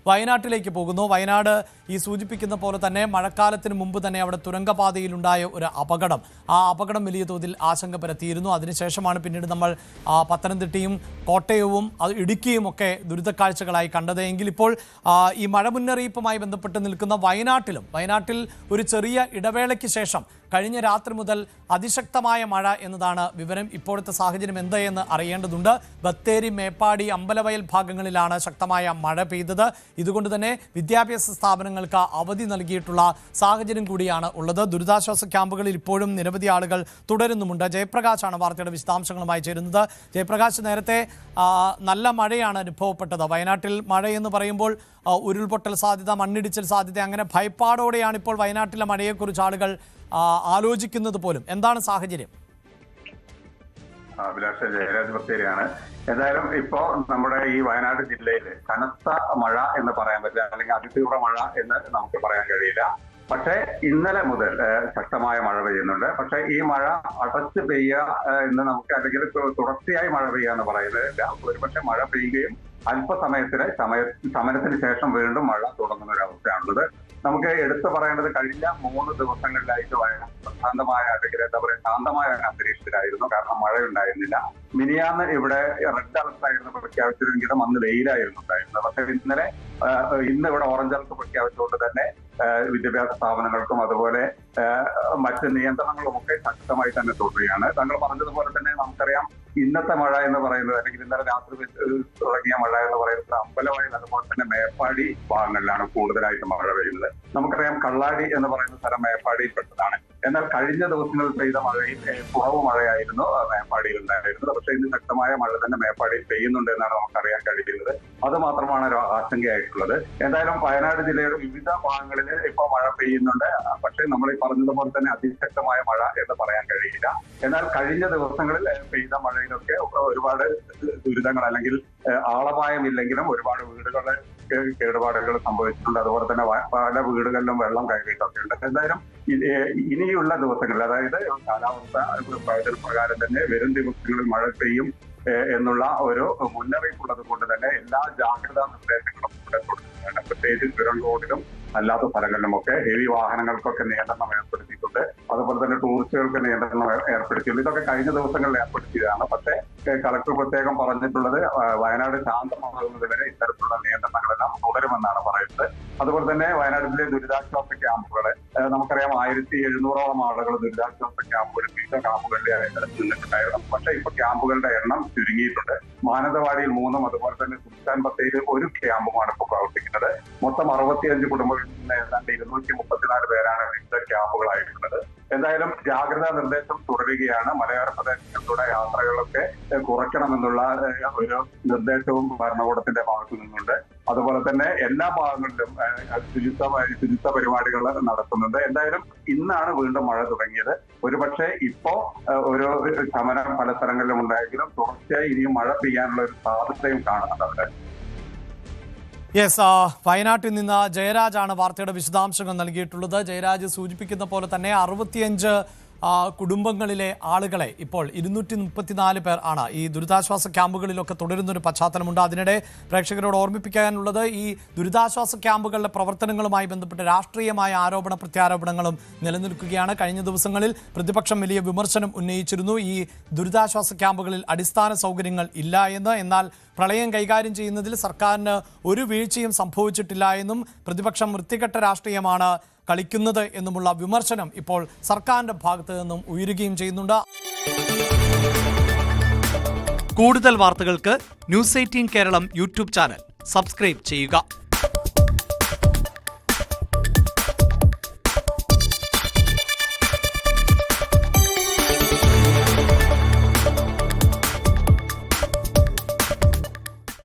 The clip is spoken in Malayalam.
വയനാട്ടിലേക്ക് പോകുന്നു. വയനാട് ഈ സൂചിപ്പിക്കുന്ന പോലെ തന്നെ മഴക്കാലത്തിന് മുമ്പ് തന്നെ അവിടെ തുരങ്കപാതയിലുണ്ടായ ഒരു അപകടം, ആ അപകടം വലിയ തോതിൽ ആശങ്ക പരത്തിയിരുന്നു. അതിനുശേഷമാണ് പിന്നീട് നമ്മൾ പത്തനംതിട്ടയും കോട്ടയവും ഇടുക്കിയും ഒക്കെ ദുരിതക്കാഴ്ചകളായി കണ്ടത്. എങ്കിൽ ഇപ്പോൾ ഈ മഴ മുന്നറിയിപ്പുമായി ബന്ധപ്പെട്ട് നിൽക്കുന്ന വയനാട്ടിൽ ഒരു ചെറിയ ഇടവേളയ്ക്ക് ശേഷം കഴിഞ്ഞ രാത്രി മുതൽ അതിശക്തമായ മഴ എന്നതാണ് വിവരം. ഇപ്പോഴത്തെ സാഹചര്യം എന്തെന്ന് അറിയേണ്ടതുണ്ട്. ബത്തേരി, മേപ്പാടി, അമ്പലവയൽ ഭാഗങ്ങളിലാണ് ശക്തമായ മഴ പെയ്തത്. ഇതുകൊണ്ട് തന്നെ വിദ്യാഭ്യാസ സ്ഥാപനങ്ങൾക്ക് അവധി നൽകിയിട്ടുള്ള സാഹചര്യം കൂടിയാണ് ഉള്ളത്. ദുരിതാശ്വാസ ക്യാമ്പുകളിൽ ഇപ്പോഴും നിരവധി ആളുകൾ തുടരുന്നുമുണ്ട്. ജയപ്രകാശാണ് വാർത്തയുടെ വിശദാംശങ്ങളുമായി ചേരുന്നത്. ജയപ്രകാശ്, നേരത്തെ നല്ല മഴയാണ് അനുഭവപ്പെട്ടത്. വയനാട്ടിൽ മഴയെന്ന് പറയുമ്പോൾ ഉരുൾപൊട്ടൽ സാധ്യത, മണ്ണിടിച്ചിൽ സാധ്യത, അങ്ങനെ ഭയപ്പാടോടെയാണ് ഇപ്പോൾ വയനാട്ടിലെ മഴയെക്കുറിച്ച് ആളുകൾ ആലോചിക്കുന്നത് പോലും. എന്താണ് സാഹചര്യം? അഭിലാഷ്, ജയരാജ് ബത്തേരിയാണ്. എന്തായാലും ഇപ്പോ നമ്മുടെ ഈ വയനാട് ജില്ലയിൽ കനത്ത മഴ എന്ന് പറയാൻ പറ്റില്ല, അല്ലെങ്കിൽ അതിതീവ്ര മഴ എന്ന് നമുക്ക് പറയാൻ കഴിയില്ല. പക്ഷേ ഇന്നലെ മുതൽ ശക്തമായ മഴ പെയ്യുന്നുണ്ട്. പക്ഷെ ഈ മഴ അടച്ച് പെയ്യുക എന്ന് നമുക്ക്, അല്ലെങ്കിൽ തുടർച്ചയായി മഴ പെയ്യുക എന്ന് പറയുന്നില്ല. ഒരുപക്ഷെ മഴ പെയ്യുകയും സമരത്തിന് ശേഷം വീണ്ടും മഴ തുടങ്ങുന്ന ഒരു അവസ്ഥയാണുള്ളത്. നമുക്ക് എടുത്തു പറയേണ്ടത് കഴിഞ്ഞ 3 ദിവസങ്ങളിലായിട്ട് ശാന്തമായ ഒരു അന്തരീക്ഷത്തിലായിരുന്നു. കാരണം മഴയുണ്ടായിരുന്നില്ല. മിനിയാന്ന് ഇവിടെ റെഡ് അലർട്ട് ആയിരുന്നു പ്രഖ്യാപിച്ചിരുന്നെങ്കിലും അന്ന് വെയിലായിരുന്നു ഉണ്ടായിരുന്നത്. പക്ഷെ ഇന്ന് ഇവിടെ ഓറഞ്ച് അലർട്ട് പ്രഖ്യാപിച്ചുകൊണ്ട് തന്നെ വിദ്യാഭ്യാസ സ്ഥാപനങ്ങൾക്കും അതുപോലെ മറ്റ് നിയന്ത്രണങ്ങളുമൊക്കെ ശക്തമായി തന്നെ തുടരുകയാണ്. താങ്കൾ പറഞ്ഞതുപോലെ തന്നെ നമുക്കറിയാം, ഇന്നത്തെ മഴ എന്ന് പറയുന്നത്, അല്ലെങ്കിൽ ഇന്നലെ രാത്രി തുടങ്ങിയ മഴ എന്ന് പറയുന്നത് അമ്പലവയൽ അതുപോലെ തന്നെ മേപ്പാടി ഭാഗങ്ങളിലാണ് കൂടുതലായിട്ട് മഴ പെയ്യുന്നത്. നമുക്കറിയാം, കള്ളാടി എന്ന് പറയുന്ന സ്ഥലം മേപ്പാടിയിൽപ്പെട്ടതാണ്. എന്നാൽ കഴിഞ്ഞ ദിവസങ്ങളിൽ പെയ്ത മഴയിൽ കുറവ് മഴയായിരുന്നു മേപ്പാടിയിൽ ഉണ്ടായിരുന്നത്. പക്ഷെ ഇന്ന് ശക്തമായ മഴ തന്നെ മേപ്പാടിയിൽ പെയ്യുന്നുണ്ട് എന്നാണ് നമുക്കറിയാൻ കഴിയുന്നത്. അത് മാത്രമാണ് ഒരു ആശങ്കയായിട്ടുള്ളത്. എന്തായാലും വയനാട് ജില്ലയുടെ വിവിധ ഭാഗങ്ങളിൽ ഇപ്പോൾ മഴ പെയ്യുന്നുണ്ട്. പക്ഷേ നമ്മൾ ഈ പറഞ്ഞതുപോലെ തന്നെ അതിശക്തമായ മഴ എന്ന് പറയാൻ കഴിയില്ല. എന്നാൽ കഴിഞ്ഞ ദിവസങ്ങളിൽ പെയ്ത മഴയിലൊക്കെ ഒരുപാട് ദുരിതങ്ങൾ, അല്ലെങ്കിൽ ആളപായമില്ലെങ്കിലും ഒരുപാട് വീടുകളുടെ കേടുപാടുകൾ സംഭവിച്ചിട്ടുണ്ട്. അതുപോലെ തന്നെ പല വീടുകളിലും വെള്ളം കയറിയിട്ടൊക്കെ ഉണ്ട്. എന്തായാലും ഇനിയുള്ള ദിവസങ്ങളിൽ, അതായത് കാലാവസ്ഥ പ്രകാരം തന്നെ വരും ദിവസങ്ങളിൽ മഴ പെയ്യും എന്നുള്ള ഒരു മുന്നറിയിപ്പുള്ളത് കൊണ്ട് തന്നെ എല്ലാ ജാഗ്രതാ നിർദ്ദേശങ്ങളും ഇവിടെ തുടരുന്നുണ്ട്. പ്രത്യേകിച്ച് ചുരം റോഡിലും അല്ലാത്ത സ്ഥലങ്ങളിലുമൊക്കെ ഹെവി വാഹനങ്ങൾക്കൊക്കെ നിയന്ത്രണം ഏർപ്പെടുത്തിയിട്ടുണ്ട്. അതുപോലെ തന്നെ ടൂറിസ്റ്റുകൾക്ക് നിയന്ത്രണം ഏർപ്പെടുത്തിയിട്ടുണ്ട്. ഇതൊക്കെ കഴിഞ്ഞ ദിവസങ്ങളിൽ ഏർപ്പെടുത്തിയതാണ്. പക്ഷേ കളക്ടർ പ്രത്യേകം പറഞ്ഞിട്ടുള്ളത് വയനാട് ശാന്തമാകുന്നത് വരെ ഇത്തരത്തിലുള്ള നിയന്ത്രണങ്ങളെല്ലാം തുടരുമെന്നാണ് പറയുന്നത്. അതുപോലെ തന്നെ വയനാട്ടിലെ ദുരിതാശ്വാസ ക്യാമ്പുകൾ, നമുക്കറിയാം 1700ഓളം ആളുകൾ ദുരിതാശ്വാസ ക്യാമ്പുകളിൽ വിവിധ ക്യാമ്പുകളിൽ നിന്നിട്ടുണ്ടായിരുന്നു. പക്ഷേ ഇപ്പൊ ക്യാമ്പുകളുടെ എണ്ണം ചുരുങ്ങിയിട്ടുണ്ട്. മാനന്തവാടിയിൽ 3ഉം അതുപോലെ തന്നെ സുൽത്താൻ ബത്തേരിയിൽ 1 ക്യാമ്പുമാണ് ഇപ്പോൾ പ്രവർത്തിക്കുന്നത്. മൊത്തം 65 കുടുംബങ്ങളിൽ നിന്ന് ഏതാണ്ട് 234 പേരാണ് വിവിധ ക്യാമ്പുകളായിട്ടുള്ളത്. എന്തായാലും ജാഗ്രതാ നിർദ്ദേശം തുടരുകയാണ്. മലയോര പ്രദേശങ്ങളിലൂടെ യാത്രകളൊക്കെ കുറയ്ക്കണമെന്നുള്ള ഒരു നിർദ്ദേശവും ഭരണകൂടത്തിന്റെ ഭാഗത്തു നിന്നുണ്ട്. അതുപോലെ തന്നെ എല്ലാ ഭാഗങ്ങളിലും ശുചിത്വ പരിപാടികൾ നടത്തുന്നുണ്ട്. എന്തായാലും ഇന്നാണ് വീണ്ടും മഴ തുടങ്ങിയത്. ഒരുപക്ഷെ ഇപ്പോ ഒരു ശമനം പല സ്ഥലങ്ങളിലും ഉണ്ടായെങ്കിലും തുടർച്ചയായി ഇനിയും മഴ പെയ്യാനുള്ള ഒരു സാധ്യതയും കാണുന്നുണ്ട്. യെസ്, വയനാട്ടിൽ നിന്ന് ജയരാജാണ് വാർത്തയുടെ വിശദാംശങ്ങൾ നൽകിയിട്ടുള്ളത്. ജയരാജ് സൂചിപ്പിക്കുന്ന പോലെ തന്നെ 65 കുടുംബങ്ങളിലെ ആളുകളെ ഇപ്പോൾ 234 പേർ ആണ് ഈ ദുരിതാശ്വാസ ക്യാമ്പുകളിലൊക്കെ തുടരുന്നൊരു പശ്ചാത്തലമുണ്ട്. അതിനിടെ പ്രേക്ഷകരോട് ഓർമ്മിപ്പിക്കാനുള്ളത്, ഈ ദുരിതാശ്വാസ ക്യാമ്പുകളുടെ പ്രവർത്തനങ്ങളുമായി ബന്ധപ്പെട്ട് രാഷ്ട്രീയമായ ആരോപണ പ്രത്യാരോപണങ്ങളും നിലനിൽക്കുകയാണ്. കഴിഞ്ഞ ദിവസങ്ങളിൽ പ്രതിപക്ഷം വലിയ വിമർശനം ഉന്നയിച്ചിരുന്നു. ഈ ദുരിതാശ്വാസ ക്യാമ്പുകളിൽ അടിസ്ഥാന സൗകര്യങ്ങൾ ഇല്ല എന്ന്. എന്നാൽ പ്രളയം കൈകാര്യം ചെയ്യുന്നതിൽ സർക്കാരിന് ഒരു വീഴ്ചയും സംഭവിച്ചിട്ടില്ല എന്നും പ്രതിപക്ഷം വൃത്തികെട്ട രാഷ്ട്രീയമാണ് കളിക്കുന്നത് എന്നുമുള്ള വിമർശനം ഇപ്പോൾ സർക്കാരിന്റെ ഭാഗത്ത് നിന്നും ഉയരുകയും ചെയ്യുന്നുണ്ട്. കൂടുതൽ വാർത്തകൾക്ക് news 18 Keralam YouTube channel subscribe ചെയ്യുക.